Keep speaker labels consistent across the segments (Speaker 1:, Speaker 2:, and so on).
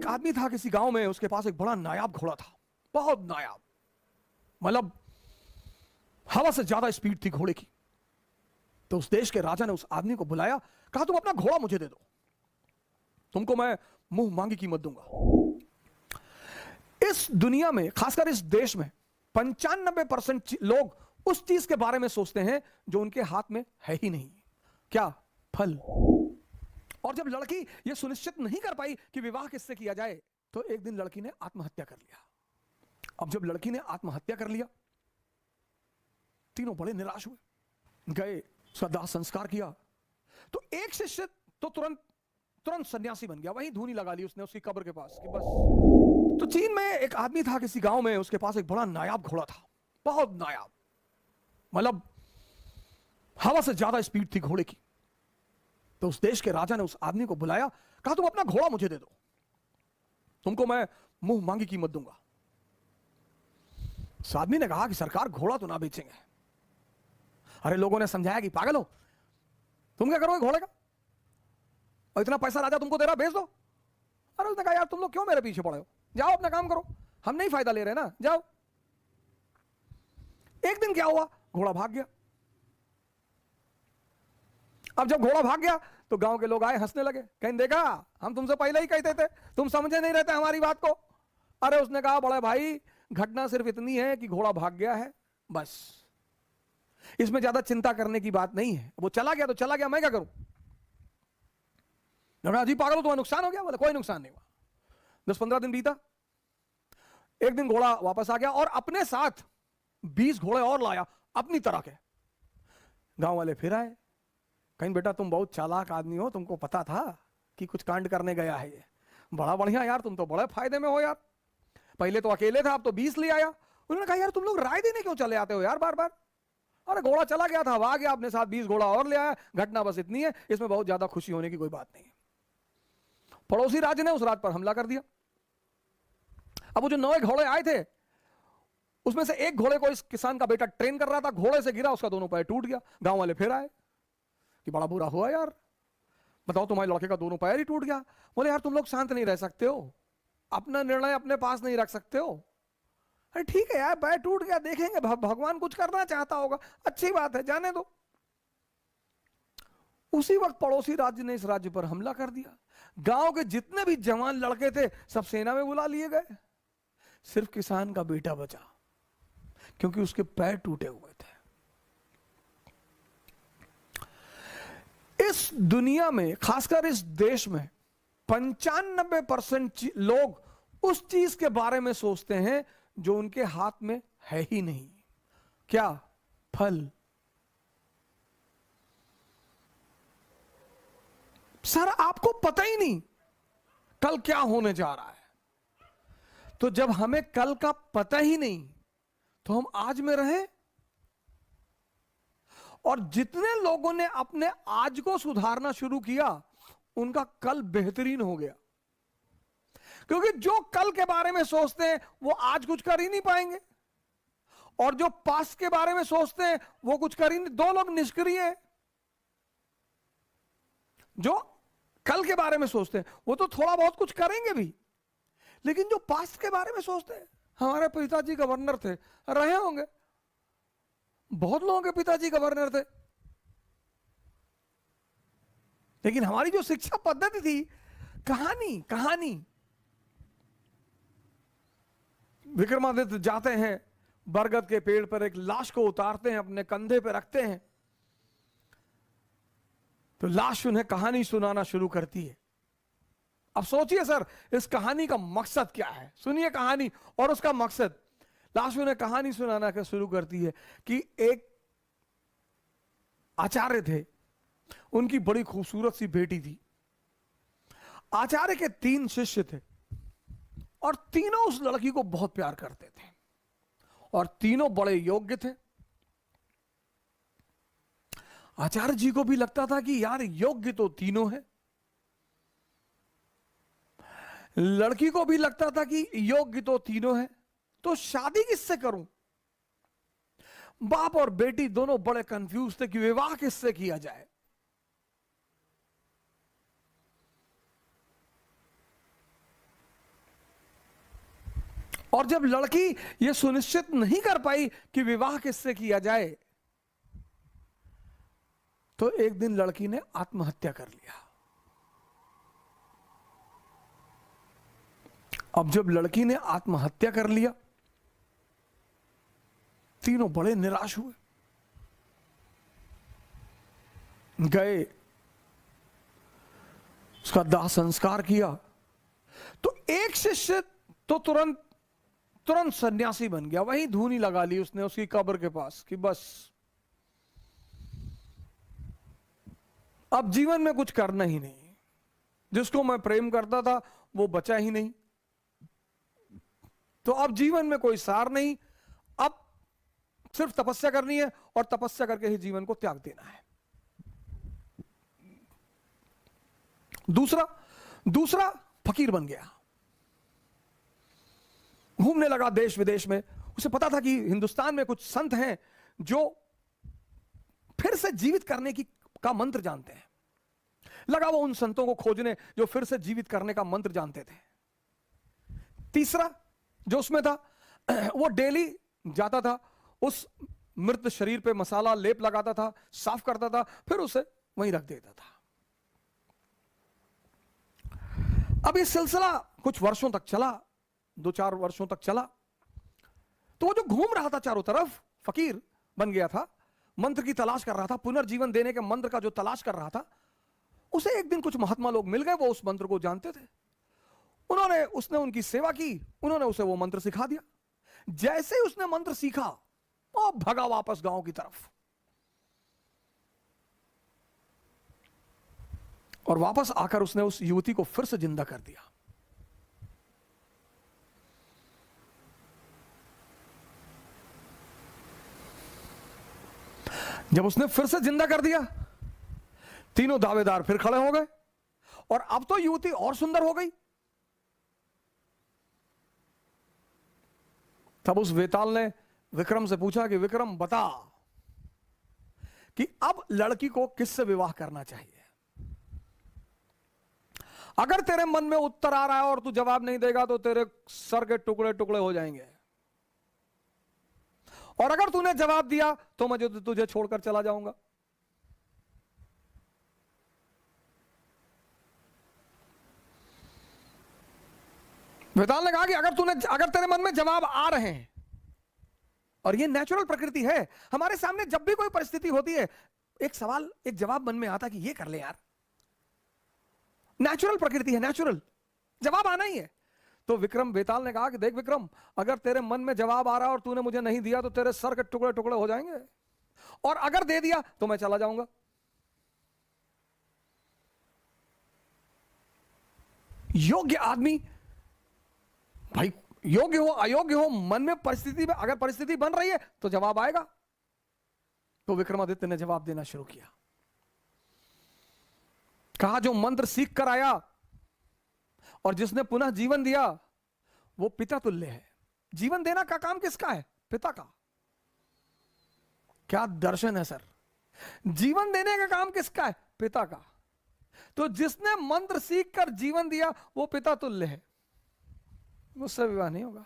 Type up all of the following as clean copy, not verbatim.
Speaker 1: आदमी था किसी गांव में, उसके पास एक बड़ा नायाब घोड़ा था, बहुत नायाब, मतलब हवा से ज्यादा स्पीड थी घोड़े की। तो उस देश के राजा ने उस आदमी को बुलाया, कहा तुम अपना घोड़ा मुझे दे दो, तुमको मैं मुंह मांगी कीमत दूंगा। इस दुनिया में, खासकर इस देश में 95% लोग उस चीज के बारे में सोचते हैं जो उनके हाथ में है ही नहीं। क्या? फल। और जब लड़की यह सुनिश्चित नहीं कर पाई कि विवाह किससे किया जाए, तो एक दिन लड़की ने आत्महत्या कर लिया। अब जब लड़की ने आत्महत्या कर लिया, तीनों बड़े निराश हुए, गए उसका दाह संस्कार किया। तो एक शिष्य तो तुरंत सन्यासी बन गया, वहीं धूनी लगा ली उसने उसकी कब्र के पास कि बस। तो चीन में एक आदमी था किसी गांव में, उसके पास एक बड़ा नायाब घोड़ा था, बहुत नायाब, मतलब हवा से ज्यादा स्पीड थी घोड़े की। तो उस देश के राजा ने उस आदमी को बुलाया, कहा तुम अपना घोड़ा मुझे दे दो, तुमको मैं मुंह मांगी कीमत दूंगा। उस आदमी ने कहा कि सरकार घोड़ा तो ना बेचेंगे। अरे लोगों ने समझाया कि पागल हो, तुम क्या करोगे घोड़े का, और इतना पैसा राजा तुमको दे रहा, बेच दो। अरे उसने कहा यार तुम लोग क्यों मेरे पीछे पड़े हो, जाओ अपना काम करो, हम नहीं फायदा ले रहे ना, जाओ। एक दिन क्या हुआ, घोड़ा भाग गया। अब जब घोड़ा भाग गया तो गांव के लोग आए, हंसने लगे, कहीं देखा हम तुमसे पहले ही कहते थे, तुम समझे नहीं रहते हमारी बात को। अरे उसने कहा बड़े भाई, घटना सिर्फ इतनी है कि घोड़ा भाग गया है, बस, इसमें ज्यादा चिंता करने की बात नहीं है, वो चला गया तो चला गया, मैं क्या करूं। जी पागल हो, तुम्हारा नुकसान हो गया? बोले कोई नुकसान नहीं हुआ। 10-15 दिन बीता, एक दिन घोड़ा वापस आ गया और अपने साथ 20 घोड़े और लाया अपनी तरह के। गांव वाले फिर आए, कहीं बेटा तुम बहुत चालाक आदमी हो, तुमको पता था कि कुछ कांड करने गया है ये, बड़ा बढ़िया यार, तुम तो बड़े फायदे में हो यार, पहले तो अकेले था अब तो 20 ले आया। उन्होंने कहा यार तुम लोग राय देने क्यों चले आते हो यार बार बार, अरे घोड़ा चला गया था, आ गया अपने साथ 20 घोड़ा और ले आया, घटना बस इतनी है, इसमें बहुत ज्यादा खुशी होने की कोई बात नहीं है। पड़ोसी राज्य ने उस रात पर हमला कर दिया। अब वो जो 9 घोड़े आए थे, उसमें से एक घोड़े को इस किसान का बेटा ट्रेन कर रहा था, घोड़े से गिरा, उसका दोनों पैर टूट गया। गांव वाले फिर आए कि बड़ा बुरा हुआ यार, बताओ तुम्हारे लड़के का दोनों पैर ही टूट गया। बोले यार तुम लोग शांत नहीं रह सकते हो, अपना निर्णय अपने पास नहीं रख सकते हो। अरे ठीक है यार, पैर टूट गया, देखेंगे भगवान कुछ करना चाहता होगा, अच्छी बात है, जाने दो। उसी वक्त पड़ोसी राज्य ने इस राज्य पर हमला कर दिया। गांव के जितने भी जवान लड़के थे सब सेना में बुला लिए गए, सिर्फ किसान का बेटा बचा, क्योंकि उसके पैर टूटे हुए थे। इस दुनिया में, खासकर इस देश में 95% लोग उस चीज के बारे में सोचते हैं जो उनके हाथ में है ही नहीं। क्या? फल। सर आपको पता ही नहीं कल क्या होने जा रहा है, तो जब हमें कल का पता ही नहीं तो हम आज में रहें। और जितने लोगों ने अपने आज को सुधारना शुरू किया उनका कल बेहतरीन हो गया, क्योंकि जो कल के बारे में सोचते हैं वो आज कुछ कर ही नहीं पाएंगे, और जो पास्ट के बारे में सोचते हैं वो कुछ कर ही नहीं। 2 लोग निष्क्रिय हैं, जो कल के बारे में सोचते हैं वो तो थोड़ा बहुत कुछ करेंगे भी, लेकिन जो पास्ट के बारे में सोचते हैं, हमारे पिताजी गवर्नर थे, रहे होंगे, बहुत लोगों के पिताजी गवर्नर थे, लेकिन हमारी जो शिक्षा पद्धति थी, कहानी विक्रमादित्य जाते हैं, बरगद के पेड़ पर एक लाश को उतारते हैं, अपने कंधे पे रखते हैं, तो लाश उन्हें कहानी सुनाना शुरू करती है। अब सोचिए सर, इस कहानी का मकसद क्या है, सुनिए कहानी और उसका मकसद। लाश उन्हें कहानी सुनाना का शुरू करती है कि एक आचार्य थे, उनकी बड़ी खूबसूरत सी बेटी थी। आचार्य के 3 शिष्य थे और तीनों उस लड़की को बहुत प्यार करते थे और तीनों बड़े योग्य थे। आचार्य जी को भी लगता था कि यार योग्य तो तीनों है, लड़की को भी लगता था कि योग्य तो तीनों है, तो शादी किससे करूं। बाप और बेटी दोनों बड़े कंफ्यूज थे कि विवाह किससे किया जाए। और जब लड़की यह सुनिश्चित नहीं कर पाई कि विवाह किससे किया जाए, तो एक दिन लड़की ने आत्महत्या कर लिया। अब जब लड़की ने आत्महत्या कर लिया, तीनों बड़े निराश हुए, गए, उसका दाह संस्कार किया। तो एक शिष्य तो तुरंत सन्यासी बन गया, वहीं धूनी लगा ली उसने उसकी कब्र के पास कि बस अब जीवन में कुछ करना ही नहीं, जिसको मैं प्रेम करता था वो बचा ही नहीं, तो अब जीवन में कोई सार नहीं, अब सिर्फ तपस्या करनी है और तपस्या करके ही जीवन को त्याग देना है। दूसरा फकीर बन गया, घूमने लगा देश विदेश में। उसे पता था कि हिंदुस्तान में कुछ संत हैं जो फिर से जीवित करने का मंत्र जानते हैं। लगा वो उन संतों को खोजने जो फिर से जीवित करने का मंत्र जानते थे। तीसरा जो उसमें था, वो डेली जाता था, उस मृत शरीर पे मसाला लेप लगाता था, साफ करता था, फिर उसे वहीं रख देता था। अब ये सिलसिला कुछ वर्षों तक चला, 2-4 वर्षों तक चला। तो वो जो घूम रहा था चारों तरफ, फकीर बन गया था, मंत्र की तलाश कर रहा था, पुनर्जीवन देने के मंत्र का जो तलाश कर रहा था, उसे एक दिन कुछ महात्मा लोग मिल गए, वो उस मंत्र को जानते थे। उसने उनकी सेवा की, उन्होंने उसे वो मंत्र सिखा दिया। जैसे ही उसने मंत्र सीखा, वो भगा वापस गांव की तरफ, और वापस आकर उसने उस युवती को फिर से जिंदा कर दिया। जब उसने फिर से जिंदा कर दिया, तीनों दावेदार फिर खड़े हो गए, और अब तो युवती और सुंदर हो गई। तब उस वेताल ने विक्रम से पूछा कि विक्रम बता कि अब लड़की को किससे विवाह करना चाहिए। अगर तेरे मन में उत्तर आ रहा है और तू जवाब नहीं देगा तो तेरे सर के टुकड़े टुकड़े हो जाएंगे, और अगर तूने जवाब दिया तो मैं तुझे छोड़कर चला जाऊंगा। वेताल ने कहा कि अगर तेरे मन में जवाब आ रहे हैं, और ये नेचुरल प्रकृति है, हमारे सामने जब भी कोई परिस्थिति होती है, एक जवाब मन में आता कि ये कर ले यार, नेचुरल प्रकृति है, नेचुरल जवाब आना ही है। तो वेताल ने कहा कि देख विक्रम, अगर तेरे मन में जवाब आ रहा है और तूने मुझे नहीं दिया तो तेरे सर के टुकड़े टुकड़े हो जाएंगे, और अगर दे दिया तो मैं चला जाऊंगा। योग्य आदमी भाई, योग्य हो अयोग्य हो, मन में अगर परिस्थिति बन रही है तो जवाब आएगा। तो विक्रमादित्य ने जवाब देना शुरू किया। कहा जो मंत्र सीख कर आया और जिसने पुनः जीवन दिया वो पिता तुल्य है। जीवन देना का काम किसका है? पिता का। क्या दर्शन है सर, जीवन देने का काम किसका है? पिता का। तो जिसने मंत्र सीख कर जीवन दिया वो पिता तुल्य है, मुझसे विवाह नहीं होगा।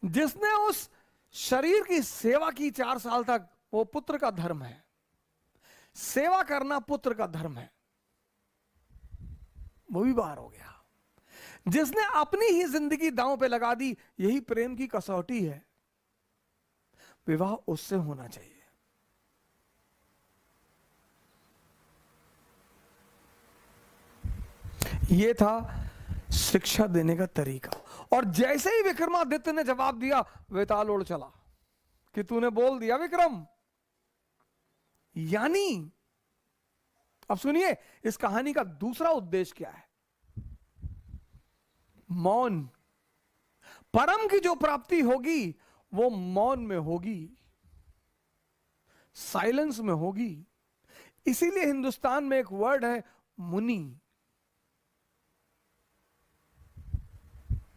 Speaker 1: जिसने उस शरीर की सेवा की 4 साल तक, वो पुत्र का धर्म है। सेवा करना पुत्र का धर्म है, वो भी बाहर हो गया। जिसने अपनी ही जिंदगी दांव पे लगा दी, यही प्रेम की कसौटी है, विवाह उससे होना चाहिए। यह था शिक्षा देने का तरीका। और जैसे ही विक्रमादित्य ने जवाब दिया, वेताल उड़ चला कि तूने बोल दिया विक्रम। यानी अब सुनिए, इस कहानी का दूसरा उद्देश्य क्या है? मौन। परम की जो प्राप्ति होगी वो मौन में होगी, साइलेंस में होगी। इसीलिए हिंदुस्तान में एक वर्ड है मुनि।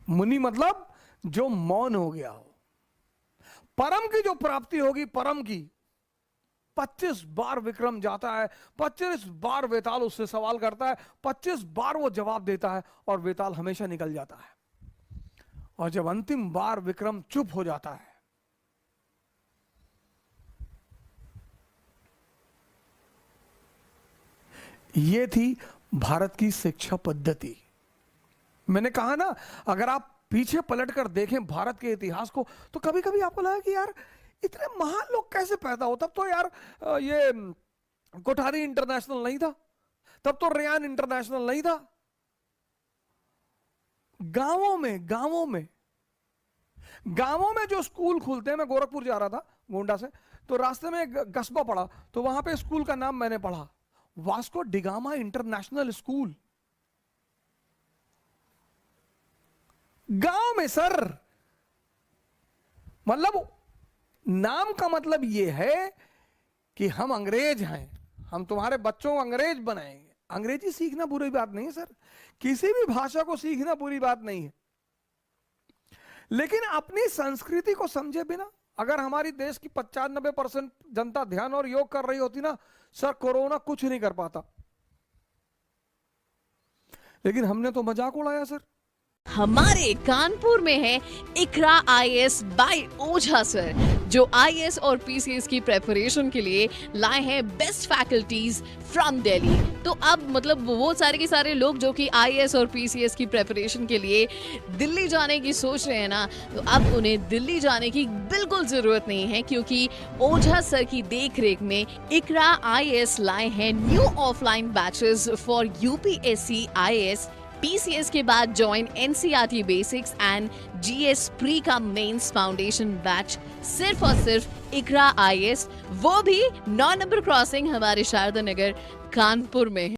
Speaker 1: मुनि मतलब जो मौन हो गया हो। परम की जो प्राप्ति होगी, परम की, 25 बार विक्रम जाता है, 25 बार वेताल उससे सवाल करता है, 25 बार वो जवाब देता है और वेताल हमेशा निकल जाता है। और जब अंतिम बार विक्रम चुप हो जाता है, ये थी भारत की शिक्षा पद्धति। मैंने कहा ना, अगर आप पीछे पलटकर देखें भारत के इतिहास को, तो कभी कभी आपको लगा कि यार इतने महान लोग कैसे पैदा हो। तब तो यार ये कोठारी इंटरनेशनल नहीं था, तब तो रेयान इंटरनेशनल नहीं था। गांवों में जो स्कूल खुलते हैं, मैं गोरखपुर जा रहा था गोंडा से, तो रास्ते में एक कस्बा पड़ा, तो वहां पे स्कूल का नाम मैंने पढ़ा, वास्को डिगामा इंटरनेशनल स्कूल। गांव में सर, मतलब नाम का मतलब यह है कि हम अंग्रेज हैं, हम तुम्हारे बच्चों को अंग्रेज बनाएंगे। अंग्रेजी सीखना बुरी बात नहीं है सर, किसी भी भाषा को सीखना बुरी बात नहीं है, लेकिन अपनी संस्कृति को समझे बिना अगर हमारी देश की 95% जनता ध्यान और योग कर रही होती ना सर, कोरोना कुछ नहीं कर पाता। लेकिन हमने तो मजाक उड़ाया सर।
Speaker 2: हमारे कानपुर में है इकरा आईएएस बाय ओझा सर, जो आईएएस और पीसीएस की प्रेपरेशन के लिए लाए हैं बेस्ट फैकल्टीज फ्रॉम दिल्ली। तो अब मतलब वो सारे के सारे लोग जो कि आईएएस और पीसीएस की प्रेपरेशन के लिए दिल्ली जाने की सोच रहे हैं ना, तो अब उन्हें दिल्ली जाने की बिल्कुल जरूरत नहीं है, क्योंकि ओझा सर की देखरेख में इकरा आईएएस लाए हैं new offline batches for UPSC IAS PCS के बाद join NCERT basics and GS pre का मेंस फाउंडेशन बैच सिर्फ और सिर्फ इकरा आईएएस, वो भी 9 नंबर क्रॉसिंग हमारे शारदा नगर कानपुर में है।